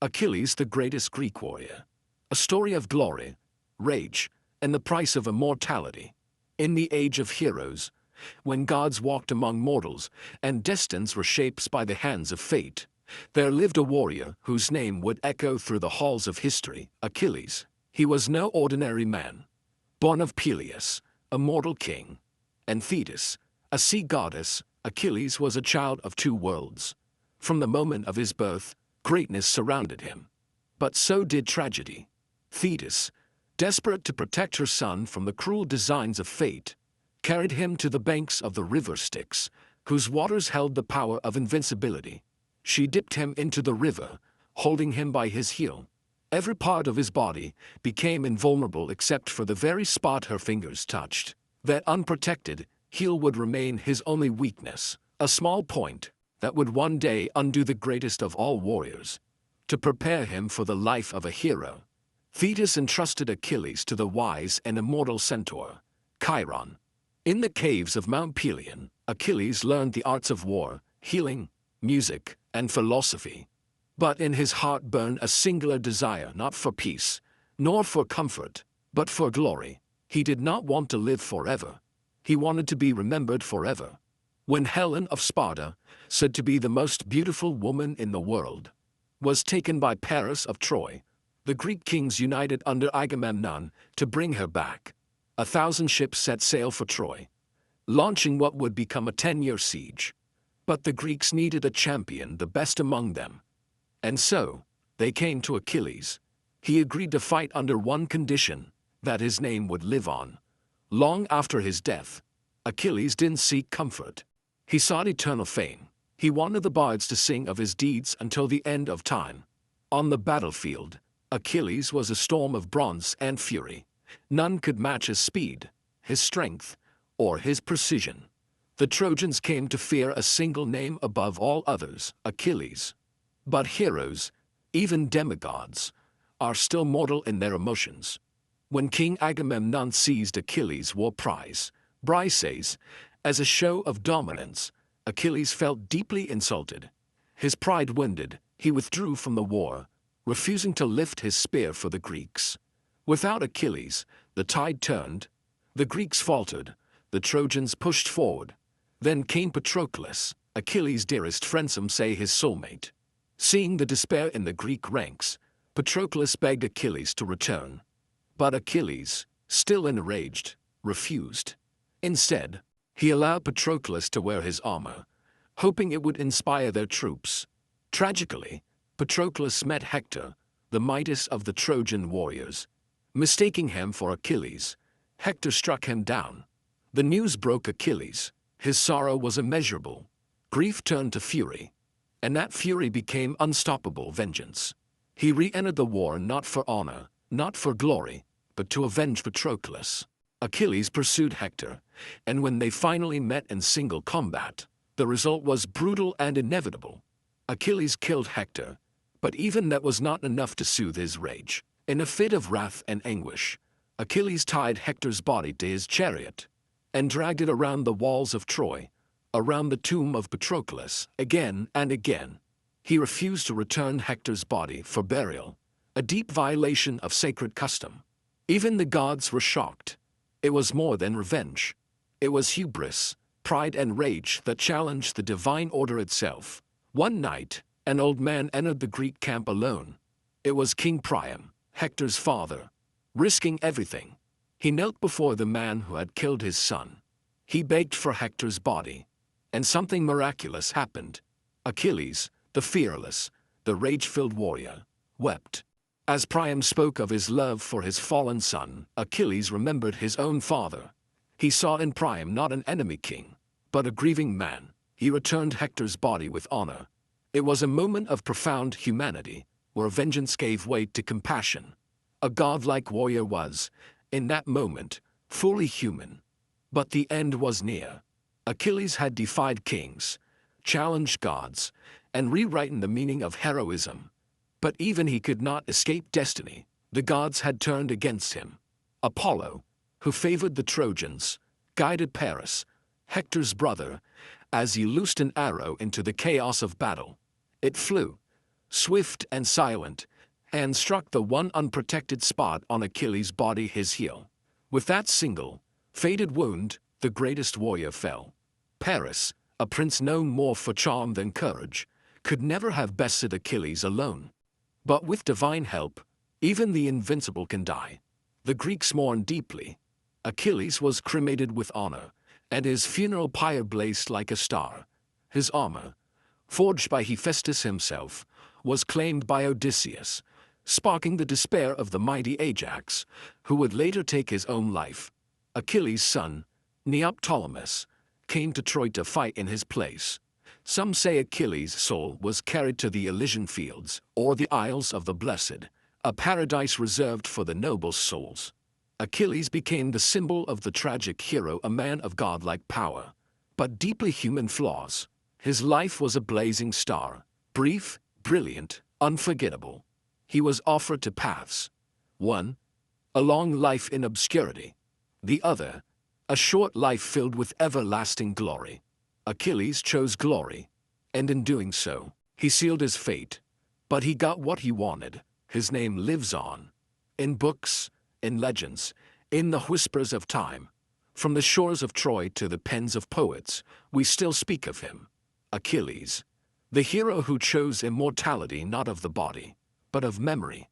Achilles, the greatest Greek warrior. A story of glory, rage, and the price of immortality. In the age of heroes, when gods walked among mortals and destinies were shaped by the hands of fate, there lived a warrior whose name would echo through the halls of history, Achilles. He was no ordinary man. Born of Peleus, a mortal king, and Thetis, a sea goddess, Achilles was a child of two worlds. From the moment of his birth, greatness surrounded him. But so did tragedy. Thetis, desperate to protect her son from the cruel designs of fate, carried him to the banks of the river Styx, whose waters held the power of invincibility. She dipped him into the river, holding him by his heel. Every part of his body became invulnerable except for the very spot her fingers touched. That unprotected heel would remain his only weakness, a small point that would one day undo the greatest of all warriors. To prepare him for the life of a hero, Thetis entrusted Achilles to the wise and immortal centaur, Chiron. In the caves of Mount Pelion, Achilles learned the arts of war, healing, music, and philosophy. But in his heart burned a singular desire, not for peace, nor for comfort, but for glory. He did not want to live forever. He wanted to be remembered forever. When Helen of Sparta, said to be the most beautiful woman in the world, was taken by Paris of Troy, the Greek kings united under Agamemnon to bring her back. 1,000 ships set sail for Troy, launching what would become a 10-year siege. But the Greeks needed a champion, the best among them. And so, they came to Achilles. He agreed to fight under one condition, that his name would live on. Long after his death, Achilles didn't seek comfort. He sought eternal fame. He wanted the bards to sing of his deeds until the end of time. On the battlefield, Achilles was a storm of bronze and fury. None could match his speed, his strength, or his precision. The Trojans came to fear a single name above all others, Achilles. But heroes, even demigods, are still mortal in their emotions. When King Agamemnon seized Achilles' war prize, Briseis, as a show of dominance, Achilles felt deeply insulted. His pride wounded, he withdrew from the war, refusing to lift his spear for the Greeks. Without Achilles, the tide turned. The Greeks faltered, the Trojans pushed forward. Then came Patroclus, Achilles' dearest friend, some say his soulmate. Seeing the despair in the Greek ranks, Patroclus begged Achilles to return. But Achilles, still enraged, refused. Instead, he allowed Patroclus to wear his armor, hoping it would inspire their troops. Tragically, Patroclus met Hector, the mightiest of the Trojan warriors. Mistaking him for Achilles, Hector struck him down. The news broke Achilles. His sorrow was immeasurable. Grief turned to fury, and that fury became unstoppable vengeance. He re-entered the war not for honor, not for glory, but to avenge Patroclus. Achilles pursued Hector, and when they finally met in single combat, the result was brutal and inevitable. Achilles killed Hector, but even that was not enough to soothe his rage. In a fit of wrath and anguish, Achilles tied Hector's body to his chariot and dragged it around the walls of Troy, around the tomb of Patroclus, again and again. He refused to return Hector's body for burial, a deep violation of sacred custom. Even the gods were shocked. It was more than revenge. It was hubris, pride and rage that challenged the divine order itself. One night, an old man entered the Greek camp alone. It was King Priam, Hector's father. Risking everything, he knelt before the man who had killed his son. He begged for Hector's body, and something miraculous happened. Achilles, the fearless, the rage-filled warrior, wept. As Priam spoke of his love for his fallen son, Achilles remembered his own father. He saw in Priam not an enemy king, but a grieving man. He returned Hector's body with honor. It was a moment of profound humanity, where vengeance gave way to compassion. A godlike warrior was, in that moment, fully human. But the end was near. Achilles had defied kings, challenged gods, and rewritten the meaning of heroism. But even he could not escape destiny. The gods had turned against him. Apollo, who favored the Trojans, guided Paris, Hector's brother, as he loosed an arrow into the chaos of battle. It flew, swift and silent, and struck the one unprotected spot on Achilles' body, his heel. With that single, fated wound, the greatest warrior fell. Paris, a prince known more for charm than courage, could never have bested Achilles alone. But with divine help, even the invincible can die. The Greeks mourned deeply. Achilles was cremated with honor, and his funeral pyre blazed like a star. His armor, forged by Hephaestus himself, was claimed by Odysseus, sparking the despair of the mighty Ajax, who would later take his own life. Achilles' son, Neoptolemus, came to Troy to fight in his place. Some say Achilles' soul was carried to the Elysian fields, or the Isles of the Blessed, a paradise reserved for the noble souls. Achilles became the symbol of the tragic hero, a man of godlike power, but deeply human flaws. His life was a blazing star, brief, brilliant, unforgettable. He was offered two paths. One, a long life in obscurity. The other, a short life filled with everlasting glory. Achilles chose glory, and in doing so, he sealed his fate. But he got what he wanted. His name lives on. In books, in legends, in the whispers of time. From the shores of Troy to the pens of poets, we still speak of him. Achilles, the hero who chose immortality not of the body, but of memory.